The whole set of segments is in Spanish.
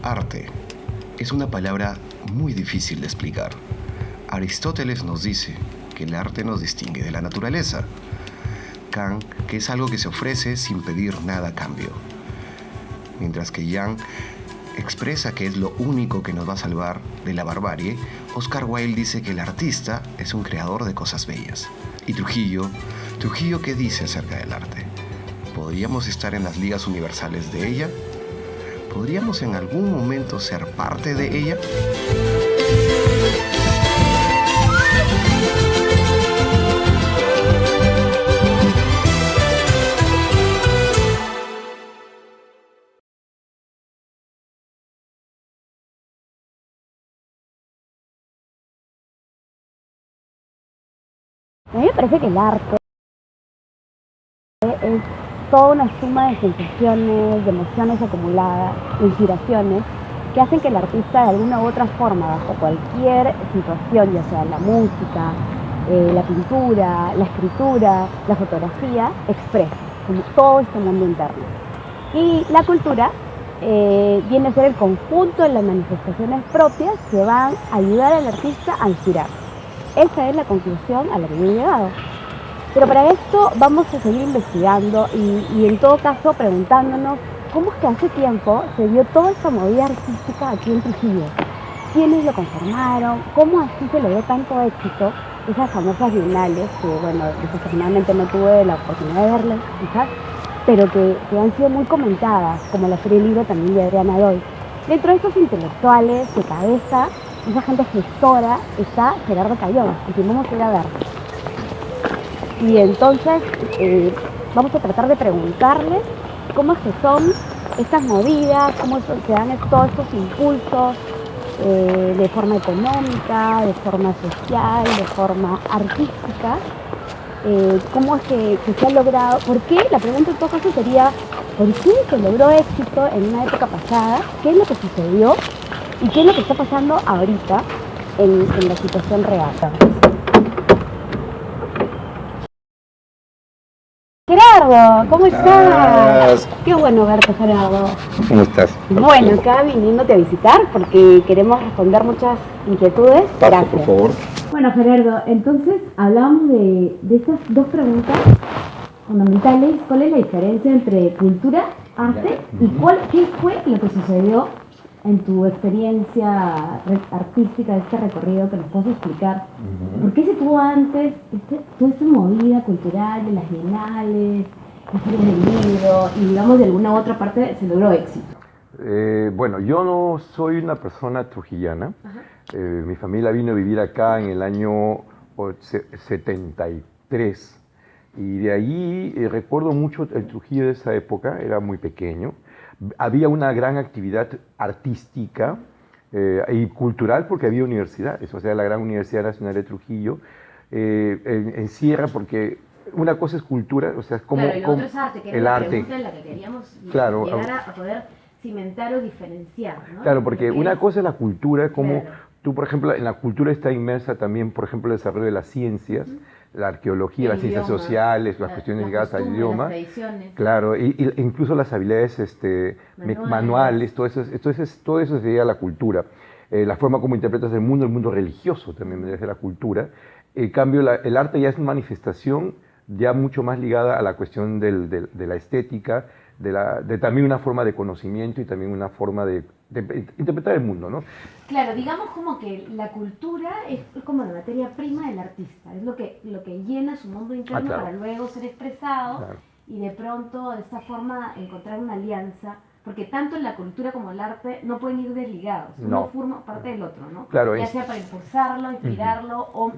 Arte es una palabra muy difícil de explicar. Aristóteles nos dice que el arte nos distingue de la naturaleza. Kant, que es algo que se ofrece sin pedir nada a cambio. Mientras que Jung expresa que es lo único que nos va a salvar de la barbarie, Oscar Wilde dice que el artista es un creador de cosas bellas. ¿Y Trujillo? ¿Trujillo qué dice acerca del arte? ¿Podríamos estar en las ligas universales de ella? ¿Podríamos en algún momento ser parte de ella? A mí me parece que el arte es toda una suma de sensaciones, de emociones acumuladas, de inspiraciones, que hacen que el artista de alguna u otra forma, bajo cualquier situación, ya sea la música, la pintura, la escritura, la fotografía, exprese como todo este mundo interno. Y la cultura viene a ser el conjunto de las manifestaciones propias que van a ayudar al artista a inspirar. Esa es la conclusión a la que yo he llegado. Pero para esto vamos a seguir investigando y en todo caso preguntándonos cómo es que hace tiempo se dio toda esta movida artística aquí en Trujillo. ¿Quiénes lo conformaron? ¿Cómo así se logró tanto éxito? Esas famosas bienales que, bueno, desafortunadamente no tuve la oportunidad de verlas, quizás, pero que han sido muy comentadas, como la Feria del Libro también de Adriana Doy. Dentro de estos intelectuales de cabeza, esa gente gestora, está Gerardo Cayón, a quien vamos a ir a ver. Y entonces vamos a tratar de preguntarles cómo es que son estas movidas, cómo se dan todos estos impulsos de forma económica, de forma social, de forma artística, cómo es que se ha logrado, ¿por qué? La pregunta en todo caso sería, ¿por qué se logró éxito en una época pasada? ¿Qué es lo que sucedió? ¿Y qué es lo que está pasando ahorita en la situación real? Gerardo, ¿cómo estás? Qué bueno verte, Gerardo. ¿Cómo estás? Bueno, acá viniéndote a visitar porque queremos responder muchas inquietudes. Paso, por favor. Bueno, Gerardo, entonces hablábamos de estas dos preguntas fundamentales. ¿Cuál es la diferencia entre cultura, arte y qué fue lo que sucedió en tu experiencia artística de este recorrido que nos puedes explicar? ¿Por qué se tuvo antes toda esta movida cultural de las bienales, las ferias del libro y digamos de alguna u otra parte se logró éxito? Bueno, yo no soy una persona trujillana. Mi familia vino a vivir acá en el año 73 y de ahí recuerdo mucho el Trujillo de esa época, era muy pequeño. Había una gran actividad artística y cultural porque había universidades, o sea, la Gran Universidad Nacional de Trujillo encierra porque una cosa es cultura, o sea, es como, claro, y lo otro es arte, que era el la arte. pregunta en la que queríamos claro, llegar a poder cimentar o diferenciar, ¿no? Claro, porque una cosa es la cultura, como claro. tú, por ejemplo, en la cultura está inmersa también, por ejemplo, el desarrollo de las ciencias, la arqueología, las ciencias sociales, las cuestiones ligadas al idioma. Las tradiciones. Claro, y incluso las habilidades manuales, todo eso sería la cultura. La forma como interpretas el mundo religioso también es de la cultura. En cambio, el arte ya es una manifestación ya mucho más ligada a la cuestión de la estética, de también una forma de conocimiento y también una forma de interpretar el mundo, ¿no? Claro, digamos como que la cultura es como la materia prima del artista, es lo que llena su mundo interno claro. para luego ser expresado, Claro. Y de pronto de esta forma encontrar una alianza, porque tanto la cultura como el arte no pueden ir desligados, uno forma parte del otro, ¿no? Claro, ya sea para impulsarlo, inspirarlo o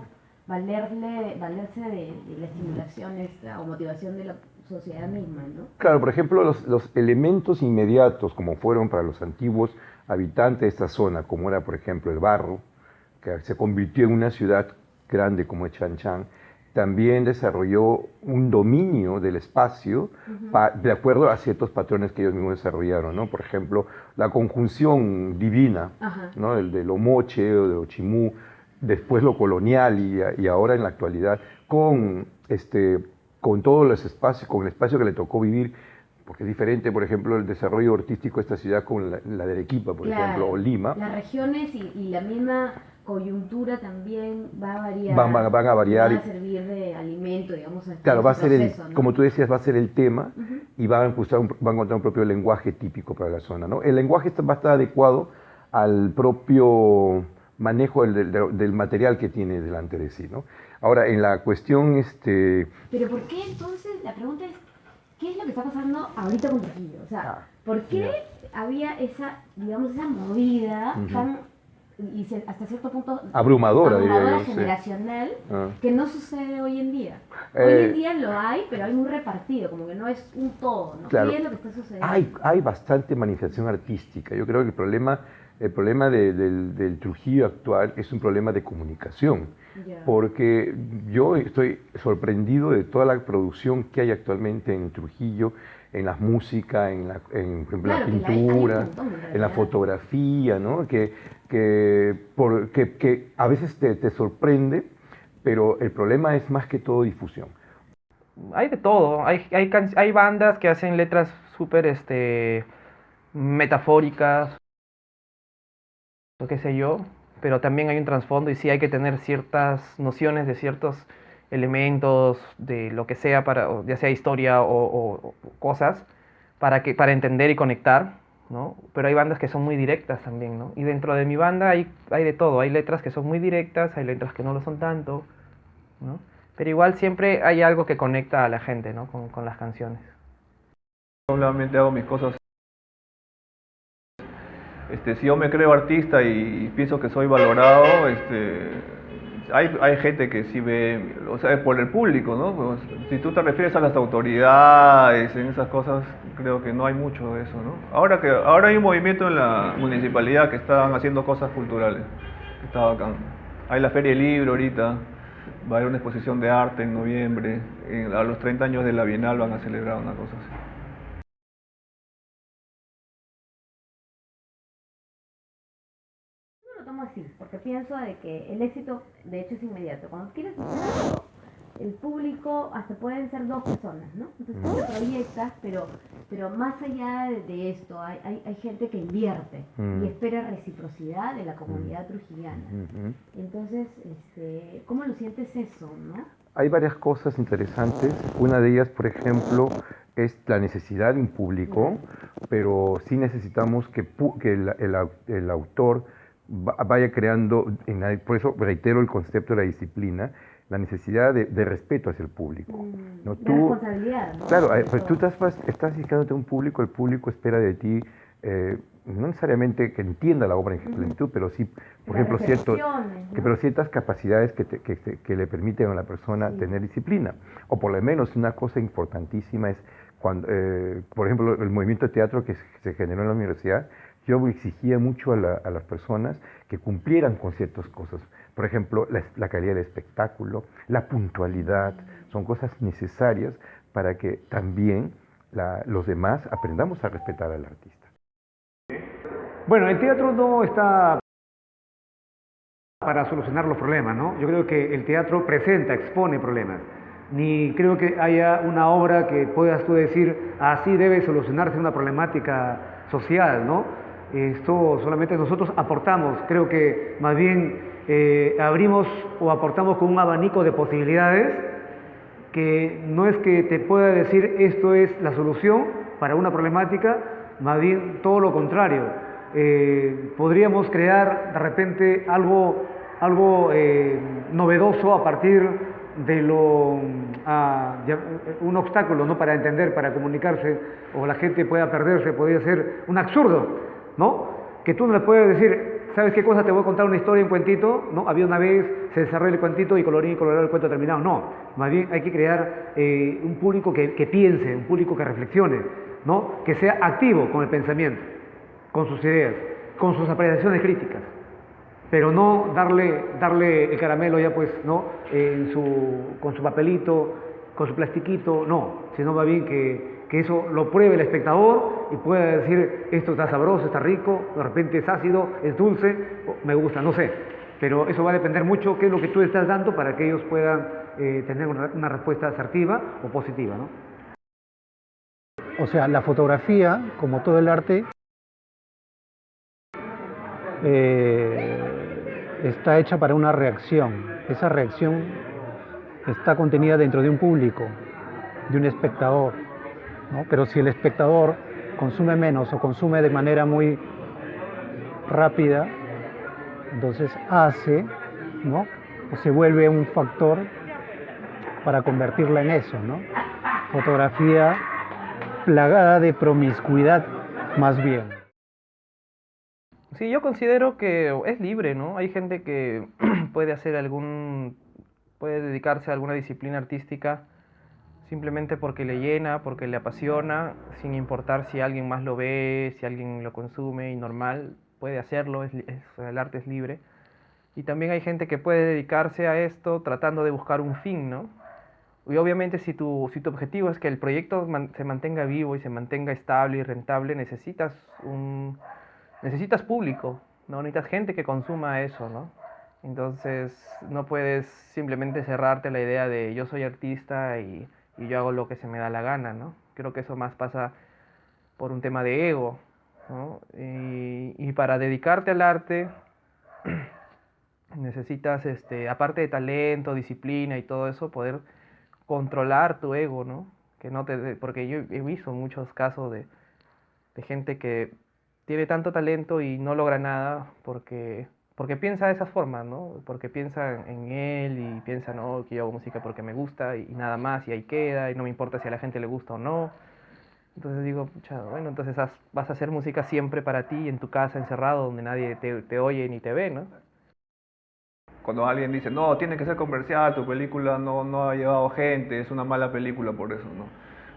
valerse de la estimulación o motivación de la sociedad misma, ¿no? Claro, por ejemplo, los elementos inmediatos, como fueron para los antiguos habitantes de esta zona, como era, por ejemplo, el barro, que se convirtió en una ciudad grande como es Chan Chan, también desarrolló un dominio del espacio de acuerdo a ciertos patrones que ellos mismos desarrollaron, ¿no? Por ejemplo, la conjunción divina, ¿no? El de lo moche o de lo chimú, después lo colonial y ahora en la actualidad, con todos los espacios, con el espacio que le tocó vivir porque es diferente, por ejemplo, el desarrollo artístico de esta ciudad con la de Arequipa, por ejemplo, o Lima. Las regiones y la misma coyuntura también va a variar. Van a variar. Va a servir de alimento, digamos. Claro, va a ser proceso, ¿no? como tú decías, va a ser el tema y va a encontrar un propio lenguaje típico para la zona, ¿no? El lenguaje va a estar adecuado al propio manejo del material que tiene delante de sí, ¿no? Ahora, en la cuestión... Pero ¿por qué entonces? La pregunta es, ¿qué es lo que está pasando ahorita con Trujillo? O sea, ¿por qué había esa, digamos, esa movida tan, hasta cierto punto, abrumadora diría yo, generacional, que no sucede hoy en día? Hoy en día lo hay, pero hay muy repartido, como que no es un todo, ¿no? Claro, ¿qué es lo que está sucediendo? Hay bastante manifestación artística. Yo creo que el problema del Trujillo actual es un problema de comunicación, porque yo estoy sorprendido de toda la producción que hay actualmente en Trujillo, en la música, en la pintura, en la fotografía, ¿no? Que a veces te sorprende, pero el problema es más que todo difusión. Hay de todo, hay bandas que hacen letras súper metafóricas, o qué sé yo, pero también hay un trasfondo y sí hay que tener ciertas nociones de ciertos elementos, de lo que sea, ya sea historia o cosas, para entender y conectar, ¿no? Pero hay bandas que son muy directas también, ¿no? Y dentro de mi banda hay de todo, hay letras que son muy directas, hay letras que no lo son tanto, ¿no? Pero igual siempre hay algo que conecta a la gente, ¿no? Con las canciones. Solamente hago mis cosas. Si yo me creo artista y pienso que soy valorado, hay gente que sí ve, o sea, por el público, ¿no? Pues, si tú te refieres a las autoridades, en esas cosas, creo que no hay mucho de eso, ¿no? Ahora hay un movimiento en la municipalidad que están haciendo cosas culturales, que está bacán. Hay la Feria del Libro ahorita, va a haber una exposición de arte en noviembre, a los 30 años de la Bienal van a celebrar una cosa así. Lo tomo así, porque pienso de que el éxito de hecho es inmediato. Cuando quieres hacer algo, el público hasta pueden ser dos personas, ¿no? Entonces tú te proyectas, pero más allá de esto, hay gente que invierte y espera reciprocidad de la comunidad trujillana. Entonces, ¿cómo lo sientes eso, no? Hay varias cosas interesantes. Una de ellas, por ejemplo, es la necesidad de un público, pero sí necesitamos que el autor vaya creando, por eso reitero el concepto de la disciplina, la necesidad de respeto hacia el público. ¿No? De responsabilidad, ¿no? Claro, pues tú estás dedicándote a un público, el público espera de ti, no necesariamente que entienda la obra en plenitud, pero sí, por ejemplo, pero ciertas capacidades que le permiten a la persona tener disciplina. O por lo menos una cosa importantísima es, cuando, por ejemplo, el movimiento de teatro que se generó en la universidad, yo exigía mucho a las personas que cumplieran con ciertas cosas. Por ejemplo, la calidad del espectáculo, la puntualidad, son cosas necesarias para que también los demás aprendamos a respetar al artista. Bueno, el teatro no está para solucionar los problemas, ¿no? Yo creo que el teatro presenta, expone problemas. Ni creo que haya una obra que puedas tú decir, así debe solucionarse una problemática social, ¿no? Esto solamente nosotros aportamos, creo que más bien abrimos o aportamos con un abanico de posibilidades que no es que te pueda decir esto es la solución para una problemática, más bien todo lo contrario. Podríamos crear de repente algo novedoso a partir de un obstáculo, ¿no? Para entender, para comunicarse, o la gente pueda perderse, podría ser un absurdo, ¿no? Que tú no le puedes decir, ¿sabes qué cosa? Te voy a contar una historia, un cuentito, ¿no? Había una vez, se desarrolla el cuentito y colorín colorado el cuento terminado. No, más bien hay que crear un público que piense, un público que reflexione, ¿no? Que sea activo con el pensamiento, con sus ideas, con sus apreciaciones críticas, pero no darle el caramelo ya pues, ¿no? Con su papelito, con su plastiquito, no, sino más bien que eso lo pruebe el espectador y pueda decir, esto está sabroso, está rico, de repente es ácido, es dulce, me gusta, no sé. Pero eso va a depender mucho qué es lo que tú estás dando para que ellos puedan tener una respuesta asertiva o positiva, ¿no? O sea, la fotografía, como todo el arte, está hecha para una reacción. Esa reacción está contenida dentro de un público, de un espectador, ¿no? Pero si el espectador consume menos o consume de manera muy rápida, entonces hace, ¿no? O se vuelve un factor para convertirla en eso, ¿no? Fotografía plagada de promiscuidad, más bien. Sí, yo considero que es libre, ¿no? Hay gente que puede dedicarse a alguna disciplina artística simplemente porque le llena, porque le apasiona, sin importar si alguien más lo ve, si alguien lo consume, y normal, puede hacerlo, el arte es libre. Y también hay gente que puede dedicarse a esto tratando de buscar un fin, ¿no? Y obviamente si tu objetivo es que el proyecto se mantenga vivo y se mantenga estable y rentable, necesitas público, ¿no? Necesitas gente que consuma eso, ¿no? Entonces no puedes simplemente cerrarte a la idea de yo soy artista y yo hago lo que se me da la gana, ¿no? Creo que eso más pasa por un tema de ego, ¿no? Y para dedicarte al arte necesitas, aparte de talento, disciplina y todo eso, poder controlar tu ego, ¿no? Que no te, porque yo he visto muchos casos de gente que tiene tanto talento y no logra nada porque piensa de esa forma, ¿no? Porque piensa en él y piensa, no, que yo hago música porque me gusta y nada más y ahí queda y no me importa si a la gente le gusta o no. Entonces digo, pucha, bueno, entonces vas a hacer música siempre para ti en tu casa encerrado donde nadie te oye ni te ve, ¿no? Cuando alguien dice, no, tiene que ser comercial, tu película no ha llevado gente, es una mala película por eso, ¿no?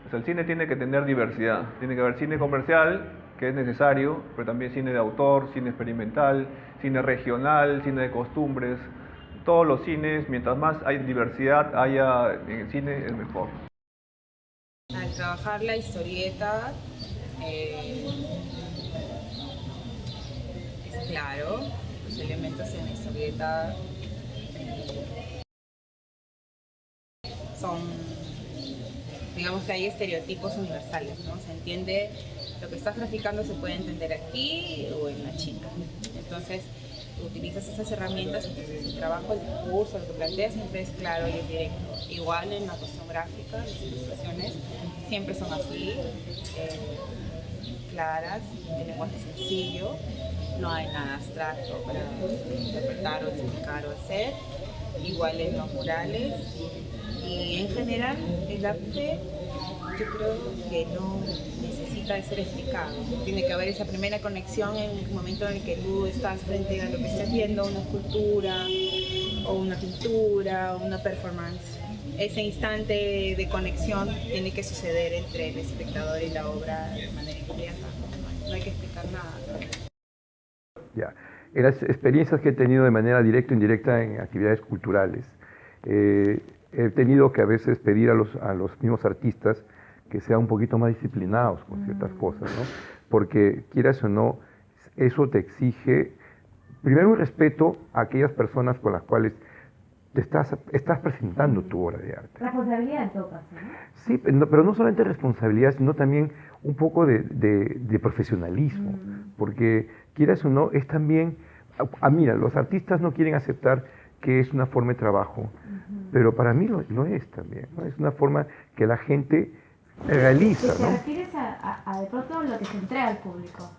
O sea, el cine tiene que tener diversidad, tiene que haber cine comercial, que es necesario, pero también cine de autor, cine experimental, cine regional, cine de costumbres. Todos los cines, mientras más hay diversidad haya en el cine, es mejor. Al trabajar la historieta, es claro, los elementos en la historieta son, digamos que hay estereotipos universales, ¿no? Se entiende, lo que estás graficando se puede entender aquí o en la China. Entonces, utilizas esas herramientas, entonces el trabajo, el discurso, lo que planteas siempre es claro y es directo. Igual en la cuestión gráfica, las ilustraciones siempre son así, claras, de lenguaje sencillo, no hay nada abstracto para interpretar o explicar o hacer. Igual en los murales y en general el arte yo creo que no necesita de ser explicado. Tiene que haber esa primera conexión en el momento en el que tú estás frente a lo que estás viendo, una escultura o una pintura o una performance. Ese instante de conexión tiene que suceder entre el espectador y la obra de manera inmediata. No hay que explicar nada. Ya. En las experiencias que he tenido de manera directa o indirecta en actividades culturales, he tenido que a veces pedir a los mismos artistas que sean un poquito más disciplinados con ciertas cosas, ¿no? Porque, quieras o no, eso te exige, primero, un respeto a aquellas personas con las cuales te estás presentando tu obra de arte. Responsabilidad en todo caso, ¿no? Sí, pero no solamente responsabilidad, sino también un poco de profesionalismo, porque, quieras o no, es también, mira, los artistas no quieren aceptar que es una forma de trabajo, pero para mí lo es también, ¿no? Es una forma que la gente realiza, ¿Te ¿no? refieres a de pronto lo que se entrega al público?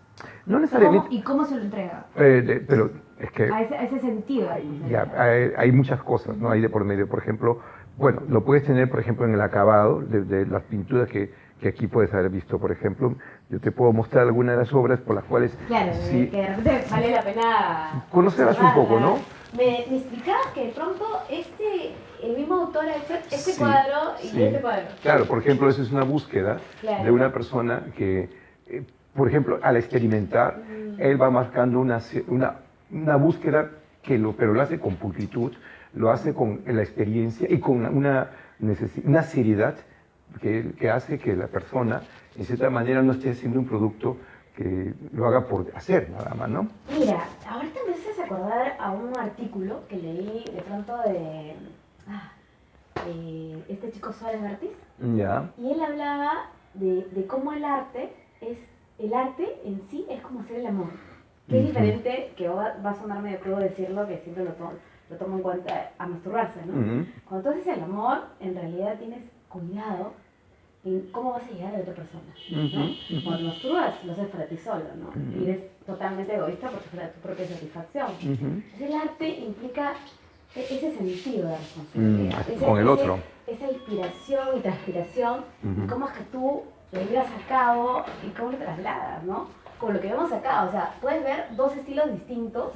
No necesariamente, ¿Y cómo se lo entrega? pero es que A ese sentido. ya, hay muchas cosas, ¿no? Hay de por medio, por ejemplo, bueno, lo puedes tener, por ejemplo, en el acabado, de las pinturas que aquí puedes haber visto, por ejemplo. Yo te puedo mostrar algunas de las obras por las cuales... Claro, sí, que de repente vale la pena conocerlas un poco, ¿no? Me explicabas que de pronto el mismo autor ha hecho este Sí, cuadro y sí. este cuadro. Claro, por ejemplo, eso es una búsqueda Claro. de una persona que, por ejemplo, al experimentar, él va marcando una búsqueda pero lo hace con pulcritud, lo hace con la experiencia y con una seriedad que hace que la persona, en cierta manera, no esté haciendo un producto que lo haga por hacer nada más, ¿no? Mira, ahorita me haces acordar a un artículo que leí de pronto de este chico Suárez Ortiz. Ya. Y él hablaba de cómo el arte en sí es como hacer el amor. Que es diferente, que va a sonar medio crudo decirlo, que siempre lo tomo en cuenta a masturbarse, ¿no? Cuando tú haces el amor, en realidad tienes cuidado en cómo vas a llegar a la otra persona, ¿no? Cuando masturbas, lo haces para ti solo, ¿no? Y eres totalmente egoísta porque es para tu propia satisfacción. Entonces, el arte implica ese sentido de responsabilidad. Con el otro. Esa inspiración y transpiración, y cómo es que tú lo llevas a cabo y cómo lo trasladas, ¿no? Como lo que vemos acá, o sea, puedes ver dos estilos distintos,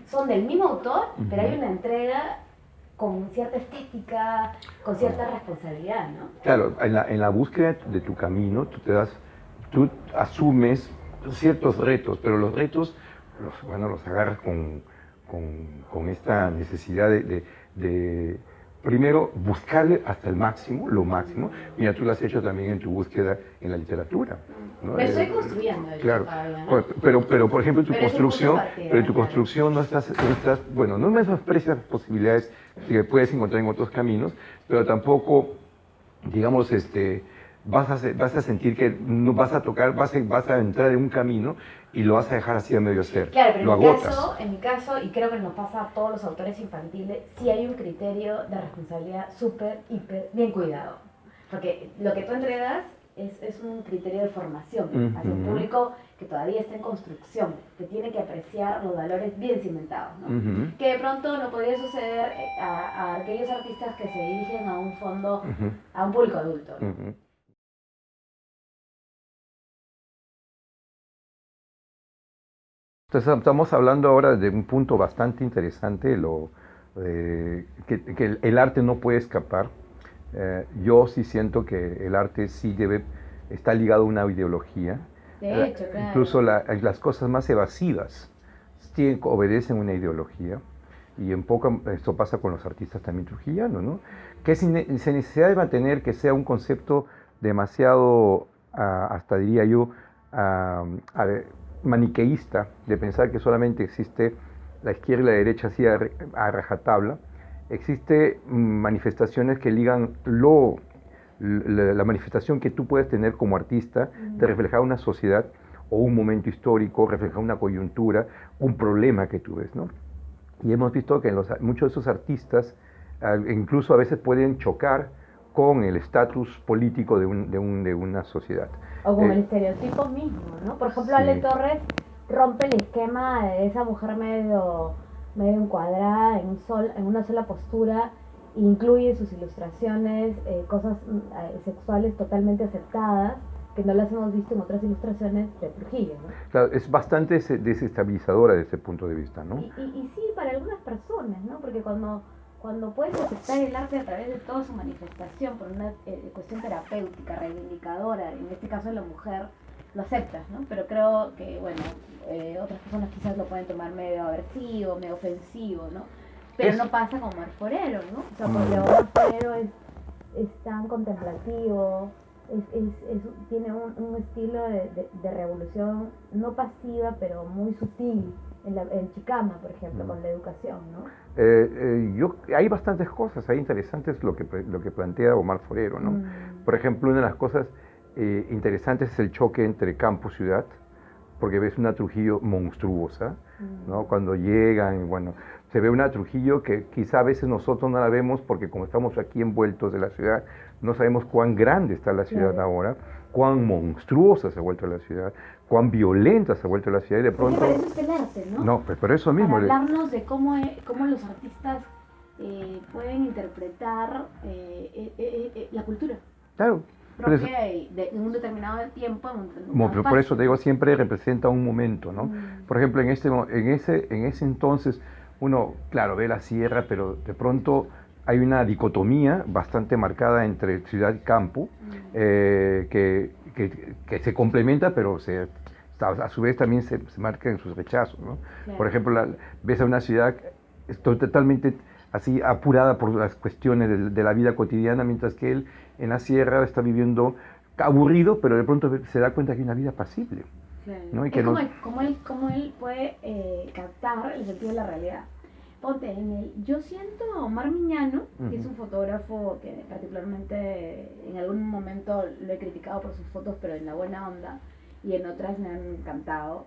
son del mismo autor, pero hay una entrega con cierta estética, con cierta responsabilidad, ¿no? Claro, en la búsqueda de tu camino, tú asumes ciertos retos, pero los retos los agarras con esta necesidad de primero buscarle hasta el máximo, lo máximo. Mira, tú lo has hecho también en tu búsqueda en la literatura, ¿no? Me estoy construyendo claro, todavía, ¿no? pero por ejemplo, Pero es un punto de partida, en tu claro. construcción no estás, bueno, no menosprecias las posibilidades que puedes encontrar en otros caminos, pero tampoco, digamos, vas a sentir que no vas a tocar, vas a entrar en un camino y lo vas a dejar así a medio hacer. Claro, pero lo agotas. en mi caso, y creo que nos pasa a todos los autores infantiles, sí hay un criterio de responsabilidad súper, hiper, bien cuidado. Porque lo que tú entregas es un criterio de formación hacia un público que todavía está en construcción, que tiene que apreciar los valores bien cimentados, ¿no? Que de pronto no podría suceder a aquellos artistas que se dirigen a un fondo, a un público adulto, ¿no? Entonces estamos hablando ahora de un punto bastante interesante, que el arte no puede escapar. Yo sí siento que el arte sí está ligado a una ideología. De hecho, claro. Incluso las cosas más evasivas obedecen a una ideología. Y esto pasa con los artistas también trujillanos, ¿no? Que sin necesidad de mantener que sea un concepto demasiado, hasta diría yo, maniqueísta, de pensar que solamente existe la izquierda y la derecha así a rajatabla. Existe manifestaciones que ligan la manifestación que tú puedes tener como artista de reflejar una sociedad o un momento histórico, reflejar una coyuntura, un problema que tú ves, ¿no? Y hemos visto que muchos de esos artistas incluso a veces pueden chocar con el estatus político de una sociedad. O con el estereotipo mismo, ¿no? Por ejemplo, Sí. Ale Torres rompe el esquema de esa mujer medio encuadrada en una sola postura, incluye sus ilustraciones, cosas sexuales totalmente aceptadas, que no las hemos visto en otras ilustraciones de Trujillo, ¿no? Claro, es bastante desestabilizadora desde ese punto de vista, ¿no? Y sí, para algunas personas, ¿no? Porque cuando puedes aceptar el arte a través de toda su manifestación por una cuestión terapéutica, reivindicadora, en este caso de la mujer, lo aceptas, ¿no? Pero creo que, bueno, otras personas quizás lo pueden tomar medio aversivo, medio ofensivo, ¿no? Pero no pasa con Omar Forero, ¿no? O sea, porque Omar Forero es tan contemplativo, tiene un estilo de revolución no pasiva, pero muy sutil. En Chicama, por ejemplo, con la educación, ¿no? Hay bastantes cosas, hay interesantes lo que plantea Omar Forero, ¿no? Por ejemplo, una de las cosas interesantes es el choque entre campo y ciudad, porque ves una Trujillo monstruosa, ¿no? Cuando llegan, bueno, se ve una Trujillo que quizá a veces nosotros no la vemos porque como estamos aquí envueltos de la ciudad, no sabemos cuán grande está la ciudad ahora, cuán monstruosa se ha vuelto la ciudad, cuán violenta se ha vuelto la ciudad y de pronto... Para eso es el arte, ¿no? No, pues por eso mismo... Para hablarnos de cómo los artistas pueden interpretar la cultura. Claro. Propia de un determinado tiempo. Pero por eso te digo, siempre representa un momento, ¿no? Por ejemplo, en ese entonces, uno, claro, ve la sierra, pero de pronto hay una dicotomía bastante marcada entre ciudad y campo, que se complementa, pero a su vez también se marca en sus rechazos, ¿no? Claro. Por ejemplo, ves a una ciudad totalmente así apurada por las cuestiones de la vida cotidiana, mientras que él en la sierra está viviendo aburrido, pero de pronto se da cuenta que hay una vida pasible. Claro. ¿No? Y es como él puede captar el sentido de la realidad. ponte yo siento a Omar Miñano, que es un fotógrafo que particularmente en algún momento lo he criticado por sus fotos, pero en la buena onda, y en otras me han encantado.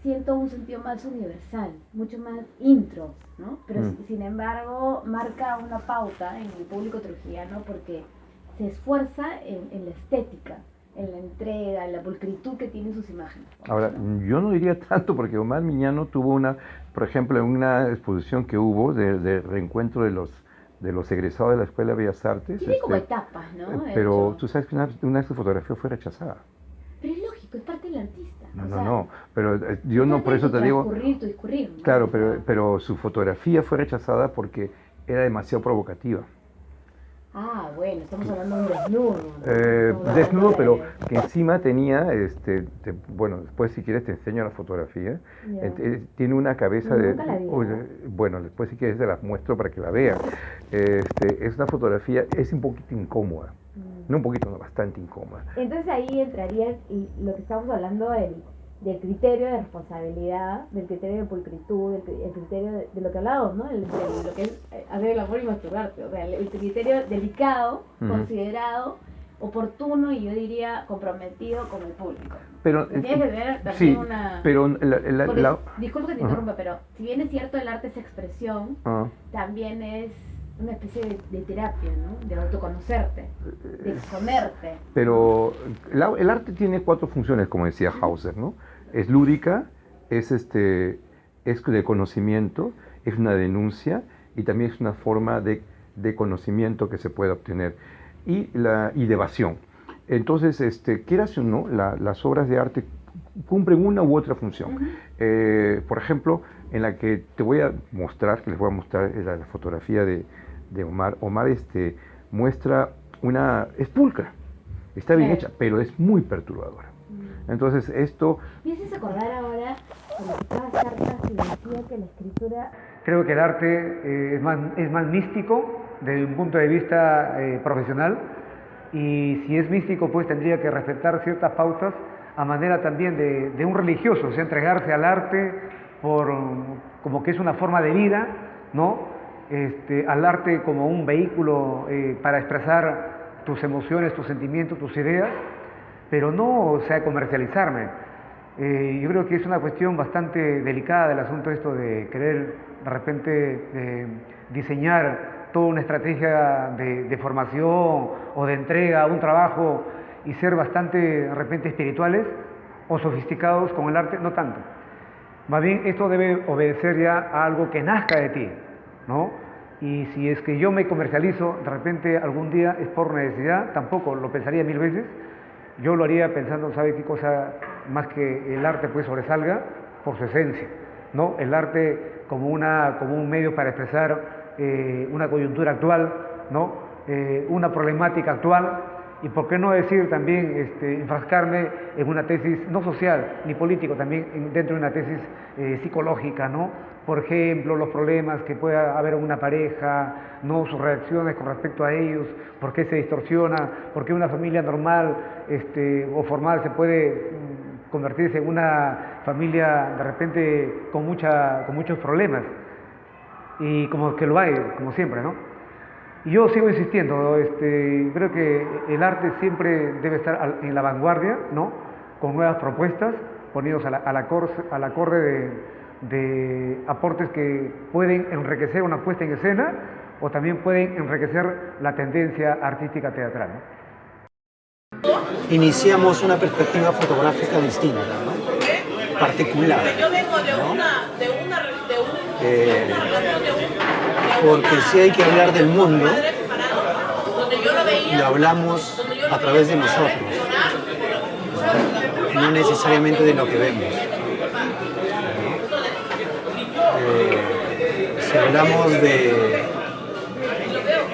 Siento un sentido más universal, mucho más intro, ¿no? Pero sin embargo marca una pauta en el público trujillano porque se esfuerza en la estética, en la entrega, en la pulcritud que tienen sus imágenes. Ahora, yo no diría tanto porque Omar Miñano tuvo por ejemplo, en una exposición que hubo de reencuentro de los egresados de la Escuela de Bellas Artes. Tiene como etapas, ¿no? Pero tú sabes que una de sus fotografías fue rechazada. Pero es lógico, es parte del artista. No, pero yo no, por eso te digo... Discurrir, ¿no? Claro, pero su fotografía fue rechazada porque era demasiado provocativa. Ah, bueno, estamos hablando de un desnudo. Desnudo, pero que encima tenía, bueno, después si quieres te enseño la fotografía. Tiene una cabeza bueno, después si quieres te la muestro para que la vean. Es una fotografía, es un poquito incómoda. No un poquito, no, bastante incómoda. Entonces ahí entraría lo que estamos hablando del criterio de responsabilidad, del criterio de pulcritud, el criterio de lo que hablamos, ¿no? De lo que es hacer el amor y masturbarte, o sea, el criterio delicado, considerado, oportuno y yo diría comprometido con el público. Pero tienes que tener también una... pero disculpa que te interrumpa, pero si bien es cierto el arte es expresión, también es una especie de terapia, ¿no? De autoconocerte, de exponerte. Pero el arte tiene 4 funciones, como decía Hauser, ¿no? Es lúdica, es de conocimiento, es una denuncia y también es una forma de conocimiento que se puede obtener y de evasión. Entonces, quieras o no, las obras de arte cumplen una u otra función. Por ejemplo, en la que te voy a mostrar, que les voy a mostrar la fotografía de Omar. Omar muestra es pulcra, está bien hecha, pero es muy perturbadora. Entonces esto... ¿Me haces acordar ahora cuando escribas cartas y decía que la escritura... Creo que el arte es más místico desde un punto de vista profesional, y si es místico pues tendría que respetar ciertas pautas a manera también de un religioso, o sea, entregarse al arte como que es una forma de vida, ¿no? Al arte como un vehículo para expresar tus emociones, tus sentimientos, tus ideas, pero no, o sea, comercializarme. Yo creo que es una cuestión bastante delicada del asunto esto de querer de repente diseñar toda una estrategia de formación o de entrega a un trabajo y ser bastante de repente espirituales o sofisticados con el arte, no tanto. Más bien esto debe obedecer ya a algo que nazca de ti, ¿no? Y si es que yo me comercializo de repente algún día es por necesidad, tampoco lo pensaría 1000 veces. Yo lo haría pensando, ¿sabe qué cosa más que el arte pues sobresalga? Por su esencia, ¿no? El arte como un medio para expresar una coyuntura actual, ¿no? Una problemática actual, y por qué no decir también, enfrascarme en una tesis no social ni político, también dentro de una tesis psicológica, ¿no? Por ejemplo, los problemas que pueda haber en una pareja, ¿no? Sus reacciones con respecto a ellos, por qué se distorsiona, por qué una familia normal o formal se puede convertirse en una familia de repente con muchos problemas, y como que lo hay, como siempre, ¿no? Y yo sigo insistiendo, creo que el arte siempre debe estar en la vanguardia, ¿no? Con nuevas propuestas, ponidos al acorde de aportes que pueden enriquecer una puesta en escena o también pueden enriquecer la tendencia artística teatral, ¿no? Iniciamos una perspectiva fotográfica distinta, ¿no? Particular, ¿no? Porque si hay que hablar del mundo, lo hablamos a través de nosotros, no necesariamente de lo que vemos. Si hablamos de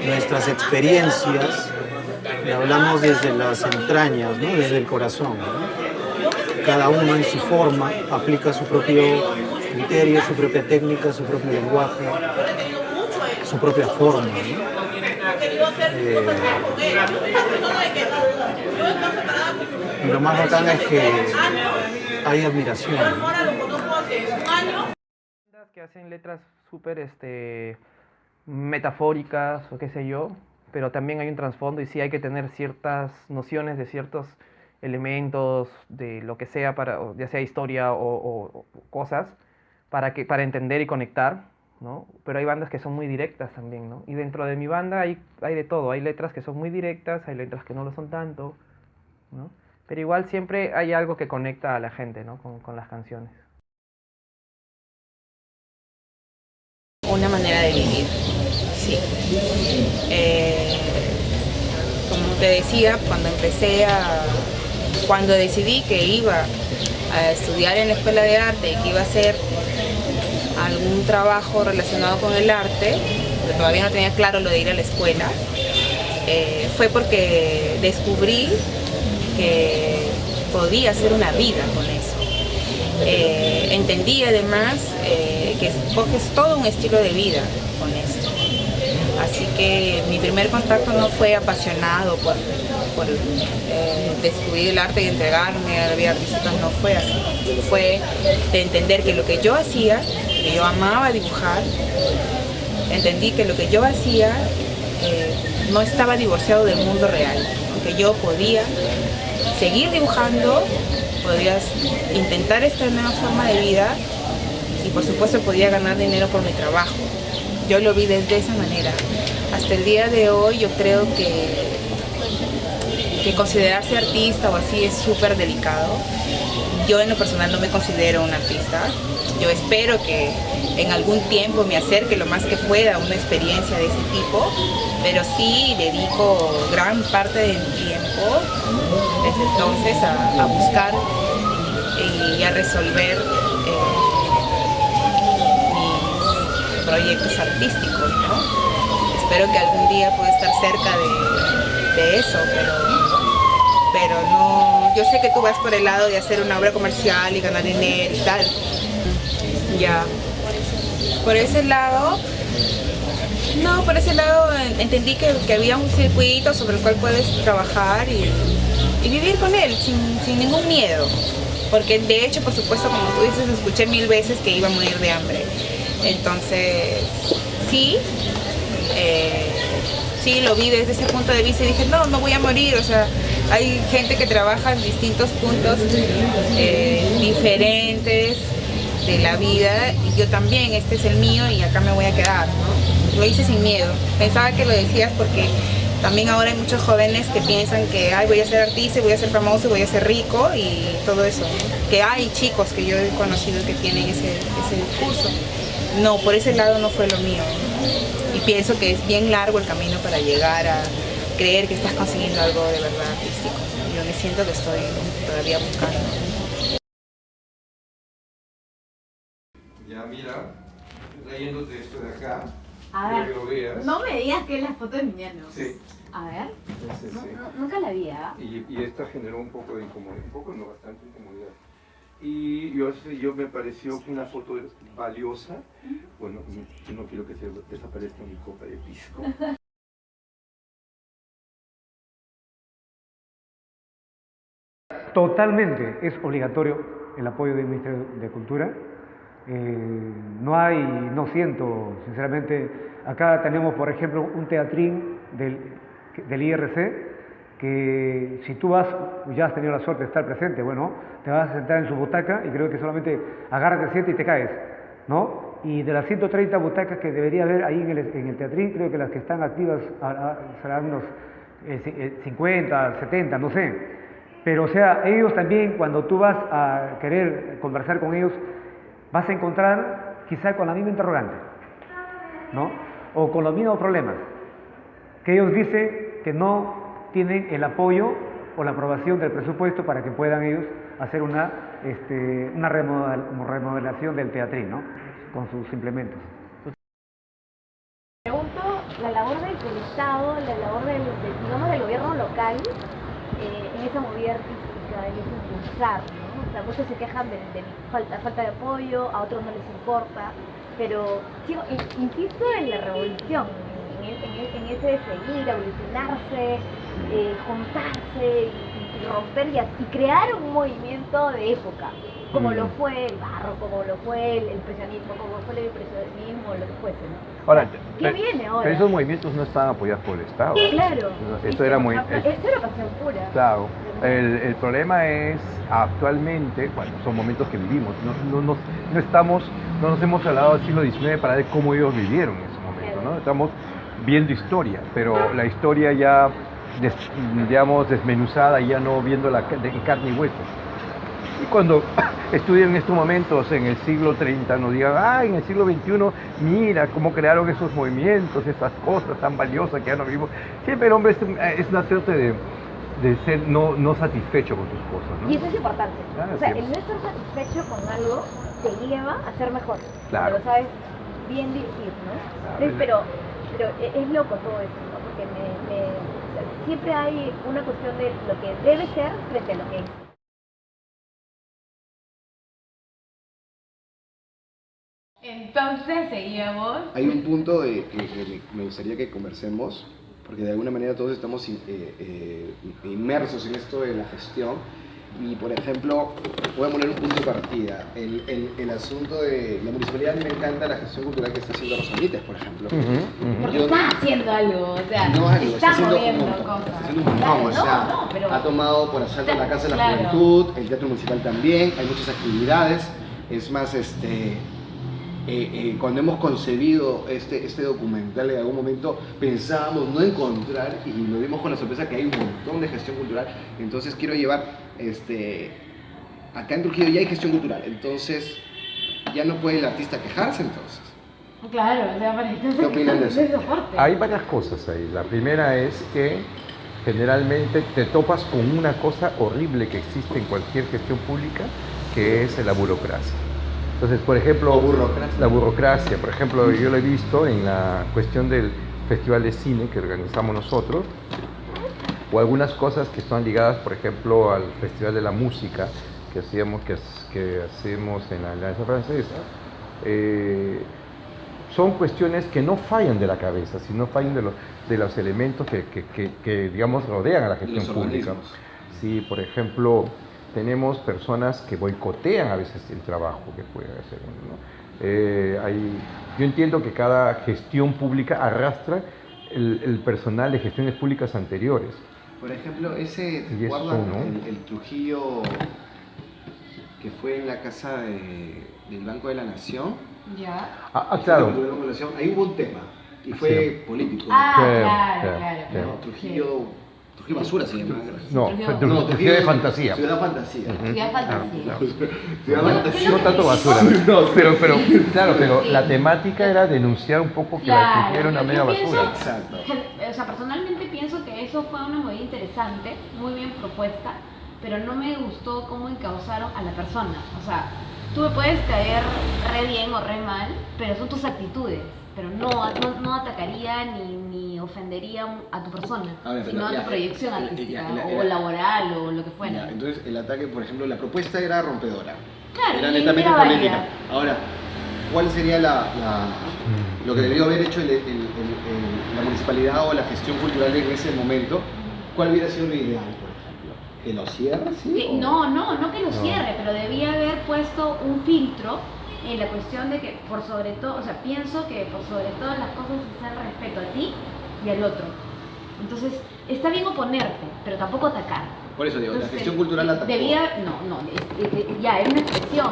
nuestras experiencias, lo hablamos desde las entrañas, ¿no? Desde el corazón, ¿no? Cada uno en su forma aplica su propio criterio, su propia técnica, su propio lenguaje, su propia forma, ¿no? Y lo más bacán es que hay admiración, ¿no? Que hacen letras súper metafóricas o qué sé yo, pero también hay un trasfondo y sí hay que tener ciertas nociones de ciertos elementos, de lo que sea, ya sea historia o cosas, para entender y conectar, ¿no? Pero hay bandas que son muy directas también, ¿no? Y dentro de mi banda hay de todo, hay letras que son muy directas, hay letras que no lo son tanto, ¿no? Pero igual siempre hay algo que conecta a la gente, ¿no? Con las canciones. Una manera de vivir, sí. Como te decía, cuando decidí que iba a estudiar en la escuela de arte y que iba a hacer algún trabajo relacionado con el arte, pero todavía no tenía claro lo de ir a la escuela, fue porque descubrí que podía hacer una vida con eso. Entendí además que escoges todo un estilo de vida con esto. Así que mi primer contacto no fue apasionado por descubrir el arte y entregarme a la vida artística, no fue así. Fue de entender que lo que yo hacía, que yo amaba dibujar, entendí que lo que yo hacía no estaba divorciado del mundo real, que yo podía seguir dibujando, podías intentar esta nueva forma de vida y por supuesto podía ganar dinero por mi trabajo. Yo lo vi desde esa manera. Hasta el día de hoy yo creo que considerarse artista o así es súper delicado. Yo en lo personal no me considero una artista. Yo espero que en algún tiempo me acerque lo más que pueda a una experiencia de ese tipo, pero sí dedico gran parte de mi tiempo desde entonces a buscar y a resolver mis proyectos artísticos, ¿no? Espero que algún día pueda estar cerca de eso, pero no, yo sé que tú vas por el lado de hacer una obra comercial y ganar dinero y tal. Ya. Por ese lado entendí que había un circuito sobre el cual puedes trabajar y vivir con él sin ningún miedo. Porque de hecho, por supuesto, como tú dices, escuché 1000 veces que iba a morir de hambre. Entonces, sí, lo vi desde ese punto de vista y dije, no voy a morir. O sea, hay gente que trabaja en distintos puntos diferentes de la vida y yo también, este es el mío y acá me voy a quedar, ¿no? Lo hice sin miedo. Pensaba que lo decías porque también ahora hay muchos jóvenes que piensan que voy a ser artista, voy a ser famoso, voy a ser rico y todo eso, ¿no? Que hay chicos que yo he conocido que tienen ese discurso. No, por ese lado no fue lo mío, ¿no? Y pienso que es bien largo el camino para llegar a creer que estás consiguiendo algo de verdad artístico. Yo me siento que estoy todavía buscando. Ya mira, leyéndote esto de acá, A quiero ver, que lo veas. no me digas que es la foto de Miñano. Sí. A ver, Sí. nunca la vi, ¿ah? Y esta generó un poco de incomodidad, bastante incomodidad. Y yo me pareció una foto valiosa. Bueno, yo no quiero que se desaparezca mi copa de pisco. Totalmente es obligatorio el apoyo del Ministerio de Cultura. No siento, sinceramente, acá tenemos, por ejemplo, un teatrín del IRC, que si tú ya has tenido la suerte de estar presente, bueno, te vas a sentar en su butaca y creo que solamente agarras, te sientas y te caes, ¿no? Y de las 130 butacas que debería haber ahí en el teatrín, creo que las que están activas serán unos 50, 70, no sé. Pero, o sea, ellos también, cuando tú vas a querer conversar con ellos, vas a encontrar quizá con la misma interrogante, ¿no? O con los mismos problemas, que ellos dicen que no tienen el apoyo o la aprobación del presupuesto para que puedan ellos hacer una remodelación del teatrín, ¿no? Con sus implementos. Pregunto la labor del Estado, la labor del gobierno local en esa movida artística, en ese impulsar, ¿no? O sea, muchos se quejan de falta de apoyo, a otros no les importa, pero insisto en la revolución, en ese de seguir, evolucionarse, juntarse y romper y crear un movimiento de época. como lo fue el barro, como lo fue el impresionismo, como fue el impresionismo, lo que fuese, ¿no? Ahora, ¿Qué viene ahora? pero esos movimientos no estaban apoyados por el Estado. Claro. Eso era muy... Eso era pasión pura. Claro. El problema es actualmente, bueno, son momentos que vivimos, no nos hemos trasladado al siglo XIX para ver cómo ellos vivieron en ese momento, ¿no? Estamos viendo historia, pero la historia ya, digamos, desmenuzada, ya no viendo de carne y hueso. Y cuando estudian en estos momentos en el siglo 30, nos digan, en el siglo XXI, mira cómo crearon esos movimientos, esas cosas tan valiosas que ya no vivimos. Siempre el hombre es una suerte de ser no satisfecho con sus cosas, ¿no? Y eso es importante. Claro, o sea, siempre. el no estar satisfecho con algo te lleva a ser mejor. Claro. Lo sabes bien dirigir, ¿no? Claro. Pero es loco todo eso, ¿no? Porque o sea, siempre hay una cuestión de lo que debe ser frente a lo que es. Entonces seguíamos. Hay un punto que me gustaría que conversemos, porque de alguna manera todos estamos inmersos en esto de la gestión. Y, por ejemplo, voy a poner un punto de partida. El asunto de la municipalidad, a mí me encanta la gestión cultural que está haciendo Rosalites, por ejemplo. Porque Yo- está haciendo algo, o sea, No algo, está haciendo moviendo un montón, cosas. está haciendo un montón, Claro, o sea, no, pero- ha tomado por asalto la Casa de la Claro. Juventud, el Teatro Municipal también, hay muchas actividades. Es más, cuando hemos concebido este documental, en algún momento pensábamos no encontrar, y lo dimos con la sorpresa que hay un montón de gestión cultural. Entonces quiero llevar, acá en Trujillo ya hay gestión cultural, entonces ya no puede el artista quejarse entonces. Claro, o sea, para ¿Qué opinan de eso? soporte. Hay varias cosas ahí. La primera es que generalmente te topas con una cosa horrible que existe en cualquier gestión pública, que es la burocracia. Entonces, por ejemplo, la burocracia, por ejemplo, yo lo he visto en la cuestión del Festival de Cine que organizamos nosotros, o algunas cosas que están ligadas, por ejemplo, al Festival de la Música que hacemos en la Alianza Francesa. Son cuestiones que no fallan de la cabeza, sino fallan de los elementos que, digamos, rodean a la gestión Los pública. organismos. Sí, por ejemplo, tenemos personas que boicotean a veces el trabajo que puede hacer uno, ¿no? Yo entiendo que cada gestión pública arrastra el personal de gestiones públicas anteriores. Por ejemplo, ese, Y eso, ¿recuerdan ¿no? el Trujillo que fue en la casa del Banco de la Nación? Ya. Claro. Ahí hubo un tema y fue Sí. político. Claro. Trujillo Basura se llama. No, Trujillo de fantasía. Ciudad Fantasía. Ya fantasía. Ciudad Fantasía. No tanto basura, No, pero la temática era denunciar un poco que la Trujillo era una media yo pienso- basura. Exacto. O sea, personalmente pienso que eso fue una movida interesante, muy bien propuesta, pero no me gustó cómo encauzaron a la persona. O sea, tú me puedes caer re bien o re mal, pero son tus actitudes. Pero no atacaría ni ofendería a tu persona, A ver, sino a ya, tu proyección ya, artística ya, o laboral o lo que fuera. Ya, entonces el ataque, por ejemplo, la propuesta era rompedora. Claro, Era y netamente era política. válida. Ahora, ¿cuál sería lo que debió haber hecho la municipalidad o la gestión cultural en ese momento? ¿Cuál hubiera sido lo ideal, por ejemplo? ¿Que lo cierre, sí? Que- o- no que lo cierre, pero debía haber puesto un filtro en la cuestión de que por sobre todo, o sea, pienso que por sobre todas las cosas es el respeto a ti y al otro. Entonces, está bien oponerte, pero tampoco atacar. Por eso digo, la Entonces, gestión cultural atacó. Ya, es una expresión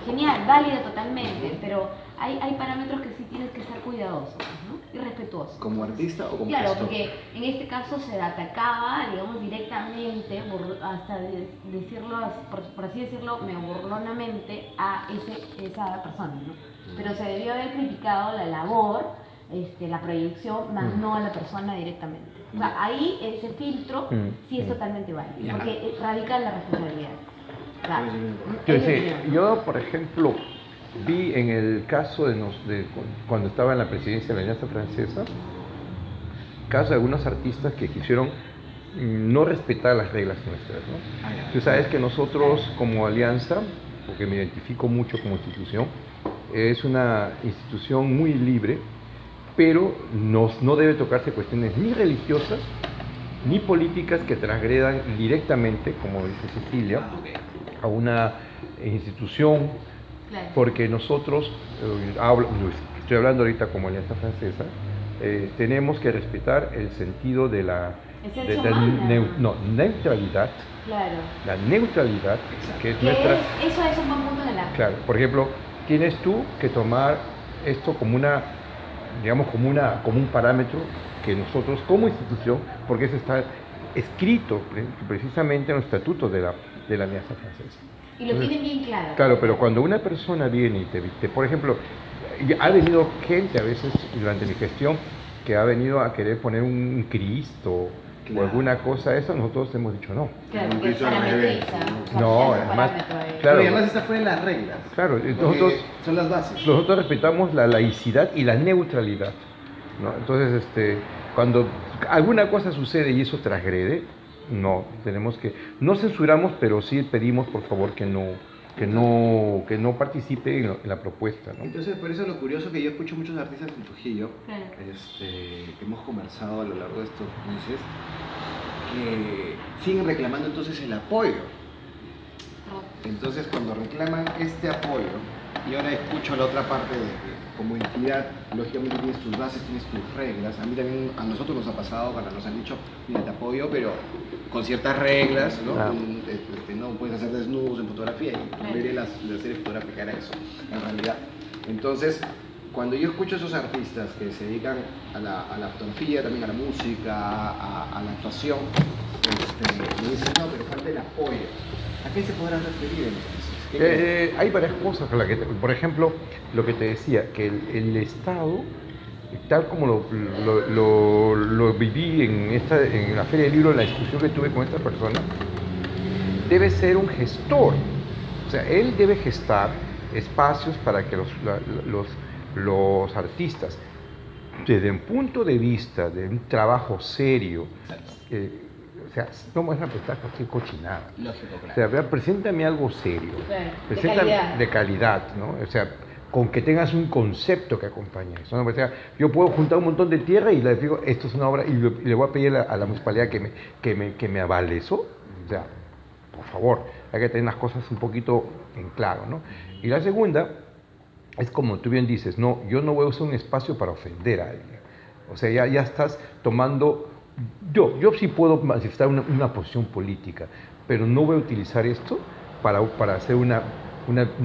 genial, válida totalmente, pero hay parámetros que sí tienes que ser cuidadoso, ¿no? Y respetuoso. ¿Como artista o como Claro, gestor? porque en este caso se atacaba, digamos, directamente, hasta decirlo, por así decirlo, medio burlonamente a esa persona, ¿no? Pero se debió haber criticado la labor, la proyección, más no a la persona directamente. O sea, ahí ese filtro sí es totalmente válido, porque radica en la responsabilidad. Claro. Yo, por ejemplo, vi en el caso cuando estaba en la presidencia de la Alianza Francesa, caso de algunos artistas que quisieron no respetar las reglas nuestras, ¿no? Tú sabes que nosotros como Alianza, porque me identifico mucho como institución, es una institución muy libre, pero no debe tocarse cuestiones ni religiosas ni políticas que transgredan directamente, como dice Cecilia, a una institución, Claro. porque nosotros, estoy hablando ahorita como Alianza Francesa, tenemos que respetar el sentido de la Esencia humana. neutralidad, Claro. la neutralidad, que es Que nuestra... eso es un buen punto en el arte. Claro, por ejemplo, tienes tú que tomar esto como una, digamos, como un parámetro que nosotros como institución, porque eso está escrito precisamente en los estatutos de la Alianza Francesa. Y lo tienen bien claro. Claro, pero cuando una persona viene y por ejemplo, ha venido gente a veces durante mi gestión que ha venido a querer poner un Cristo o alguna cosa, eso nosotros hemos dicho no. Claro, que parametriza. No, además, claro, Pero además estas fueron las reglas. claro, nosotros, Son las bases. nosotros respetamos la laicidad y la neutralidad, ¿no? Entonces, cuando alguna cosa sucede y eso transgrede, no, no censuramos, pero sí pedimos por favor que no participe en la propuesta, ¿no? Entonces, por eso lo curioso que yo escucho muchos artistas en Trujillo, Claro. que hemos conversado a lo largo de estos meses, que siguen reclamando entonces el apoyo. Entonces, cuando reclaman este apoyo, y ahora escucho la otra parte de que como entidad, lógicamente tienes tus bases, tienes tus reglas. A mí también, a nosotros nos ha pasado cuando nos han dicho, mira, te apoyo, pero con ciertas reglas, ¿no? Claro. No puedes hacer desnudos en fotografía, y la serie fotográfica era eso, en realidad. Entonces, cuando yo escucho a esos artistas que se dedican a la fotografía, también a la música, a la actuación, me dicen, no, pero falta el apoyo. ¿A qué se podrán referir entonces? Hay varias cosas, por ejemplo, lo que te decía, que el Estado, tal como lo viví en la Feria del Libro, en la discusión que tuve con esta persona, debe ser un gestor. O sea, él debe gestar espacios para que los artistas, desde un punto de vista de un trabajo serio, o sea, no me vas a prestar cualquier cochinada. Lógico, claro. O sea, vea, preséntame algo serio. Claro, Preséntame de calidad, ¿no? O sea, con que tengas un concepto que acompañe eso, ¿no? O sea, yo puedo juntar un montón de tierra y le digo, esto es una obra, y le voy a pedir a la municipalidad que me avale eso. O sea, por favor, hay que tener las cosas un poquito en claro, ¿no? Y la segunda es como tú bien dices, no, yo no voy a usar un espacio para ofender a alguien. O sea, ya estás tomando... Yo sí puedo manifestar una posición política, pero no voy a utilizar esto para hacer una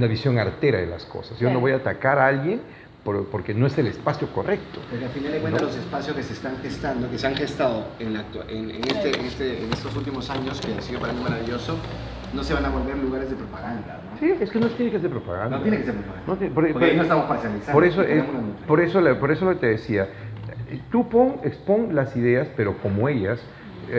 visión artera de las cosas. Yo no voy a atacar a alguien porque no es el espacio correcto. Porque al final de cuentas, los espacios que se están gestando, que se han gestado en estos últimos años, que ha sido para mí maravilloso, no se van a volver lugares de propaganda, ¿no? Sí, es que no tiene que ser propaganda. No tiene que ser propaganda. No tiene- Porque ahí no estamos parcializando. Por eso lo que te decía, tú expon las ideas, pero como ellas.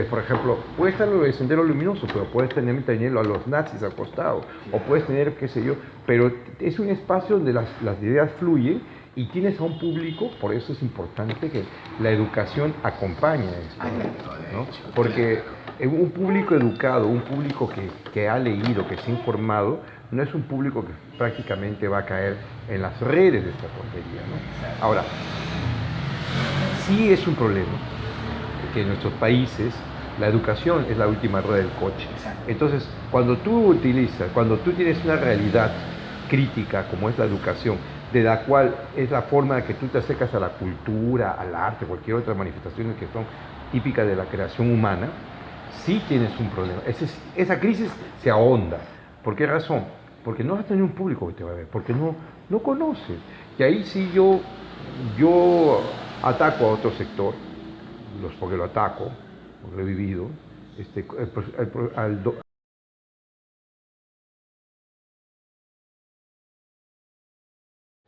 Por ejemplo, puedes estar lo de Sendero Luminoso, pero puedes tenerlo a los nazis al costado, o puedes tener, qué sé yo, pero es un espacio donde las ideas fluyen y tienes a un público, por eso es importante que la educación acompañe esto, ¿no? Porque un público educado, un público que ha leído, que se ha informado, no es un público que prácticamente va a caer en las redes de esta porquería, ¿no? Ahora, sí es un problema que en nuestros países la educación es la última rueda del coche. Entonces, cuando tú tienes una realidad crítica como es la educación, de la cual es la forma en que tú te acercas a la cultura, al arte, cualquier otra manifestación que son típicas de la creación humana, sí tienes un problema. Esa crisis se ahonda. ¿Por qué razón? Porque no vas a tener un público que te va a ver, porque no conoces. Y ahí sí yo ataco a otro sector, porque lo ataco, porque lo he vivido,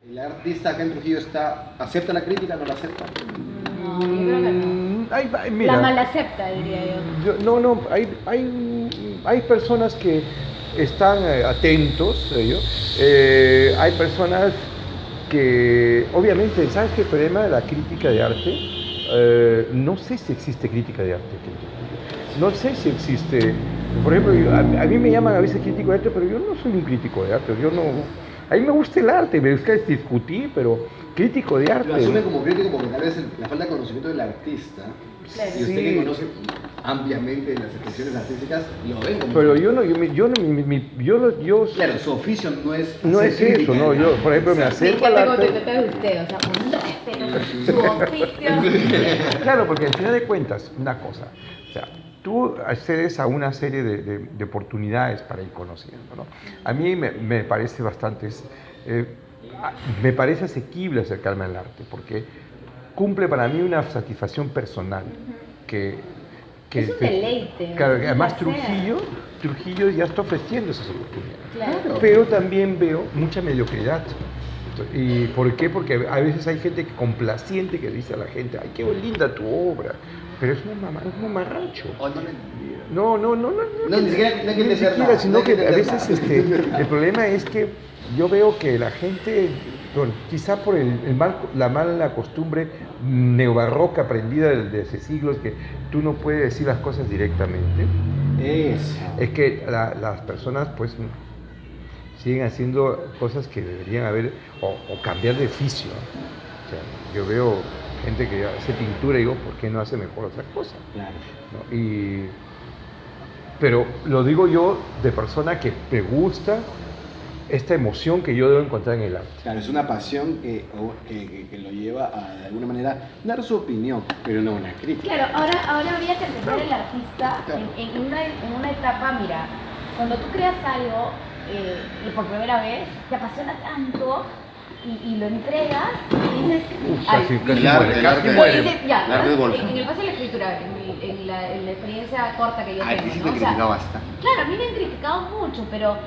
¿El artista acá en Trujillo acepta la crítica, no la acepta? No, yo creo que no. Mira, La malacepta, diría yo. hay personas que están atentos a ello. Hay personas que, obviamente, ¿sabes qué problema de la crítica de arte? No sé si existe crítica de arte. No sé si existe. Por ejemplo, a mí me llaman a veces crítico de arte, pero yo no soy un crítico de arte. A mí me gusta el arte, me gusta discutir, pero crítico de arte. Lo asume como crítico porque tal vez la falta de conocimiento del artista Y usted que conoce ampliamente las expresiones artísticas, lo ven como... Pero Claro, su oficio no es... No es eso, no, yo, por ejemplo, me acerco al arte... usted, o sea, con respeto, su oficio. Claro, porque al final de cuentas, una cosa, o sea, tú accedes a una serie de oportunidades para ir conociendo, ¿no? A mí me parece bastante, me parece asequible acercarme al arte, porque cumple para mí una satisfacción personal, que es un deleite. Claro, además Trujillo ya está ofreciendo esas oportunidades, Claro. pero también veo mucha mediocridad. ¿Y por qué? Porque a veces hay gente complaciente que dice a la gente, ay, qué linda tu obra, pero es un mamarracho. No, ni siquiera, sino que a veces el problema es que yo veo que la gente, bueno, quizá por la mala costumbre neobarroca aprendida desde hace siglos, que tú no puedes decir las cosas directamente, es que las personas pues siguen haciendo cosas que deberían haber, o cambiar de oficio. O sea, yo veo gente que hace pintura y digo, ¿por qué no hace mejor otra cosa? Claro. ¿No? Pero lo digo yo de persona que me gusta esta emoción que yo debo encontrar en el arte. Claro, es una pasión que lo lleva a, de alguna manera, dar su opinión, pero no una crítica. Claro, ahora habría que entender el artista en una etapa, mira, cuando tú creas algo y por primera vez, te apasiona tanto y lo entregas y dices... Casi muere. En el caso de la escritura, en la experiencia corta que yo tengo, sí ¿no? me criticado bastante. Claro, a mí me han criticado mucho, pero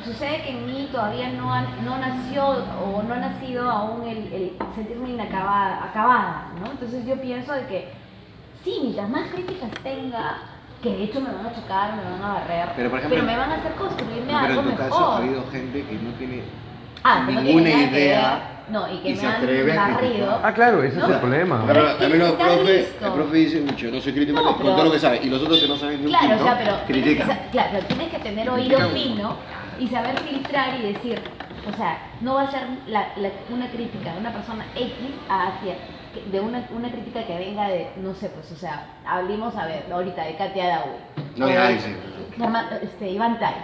sucede que en mí todavía no nació o no ha nacido aún el sentirme acabada, ¿no? Entonces yo pienso de que sí, mientras más críticas tenga, que de hecho me van a chocar, me van a barrer, pero, por ejemplo, me van a hacer construirme algo mejor. Pero en tu caso ha habido gente que no tiene ninguna idea. Y que se me atreve han a criticar. barrido. Claro, ese es el problema. Pero a mí el listo. profe dice mucho, yo no soy crítico con todo lo que sabe, y los otros que no saben ni un Claro, quinto, o sea, pero critican. tienes que tener oído fino y saber filtrar y decir, o sea, no va a ser una crítica de una persona X de una crítica que venga de, no sé, pues, o sea, hablemos ahorita de Katia Dawi. No, sí. Iván Tais.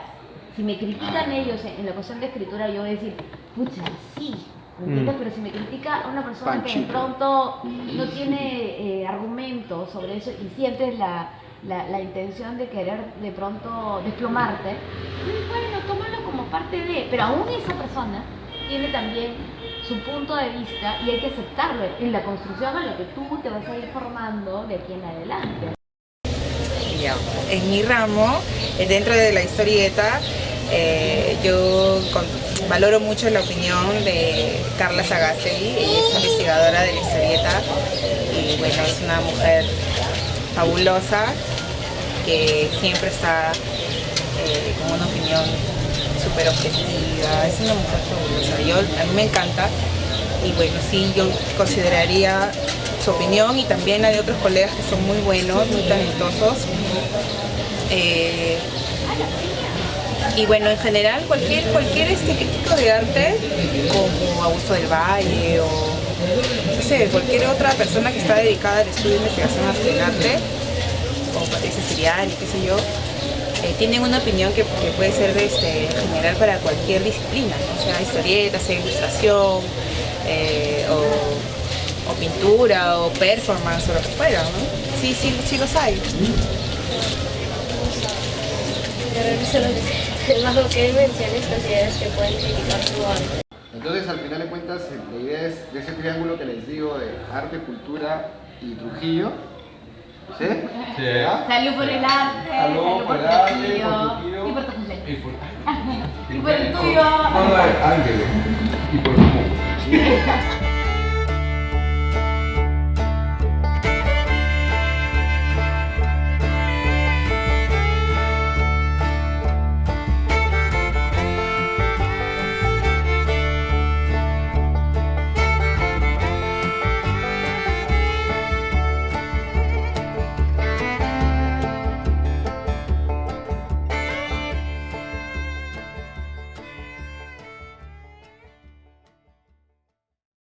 Si me critican ellos en la cuestión de escritura, yo voy a decir, pucha, sí, ¿me entiendes? Pero si me critica a una persona que de pronto no tiene argumentos sobre eso y sientes la intención de querer de pronto desplomarte, bueno, tómalo como parte de... Pero aún esa persona tiene también su punto de vista y hay que aceptarlo en la construcción a lo que tú te vas a ir formando de aquí en adelante. En mi ramo, dentro de la historieta, yo valoro mucho la opinión de Carla Sagasti. Ella es investigadora de la historieta y bueno, es una mujer fabulosa que siempre está con una opinión súper objetiva. Es una mujer fabulosa, a mí me encanta y bueno, sí, yo consideraría su opinión y también la de otros colegas que son muy buenos, muy talentosos. Y bueno, en general cualquier crítico de arte como Augusto del Valle o no sé, cualquier otra persona que está dedicada al estudio de investigación en arte, como Patricia Siriani, qué sé yo, tienen una opinión que puede ser general para cualquier disciplina, o sea, historieta, sea ilustración, o pintura, o performance, o lo que fuera, ¿no? Sí los hay. Bajo qué dimensiones consideras que pueden criticar tu arte. Entonces, al final de cuentas, la idea es de ese triángulo que les digo de arte, cultura y Trujillo. ¿Sí? Sí. Salud por el arte, salud por Trujillo y por tu cumpleaños. Y por el tuyo. Ángeles. Y por el mundo.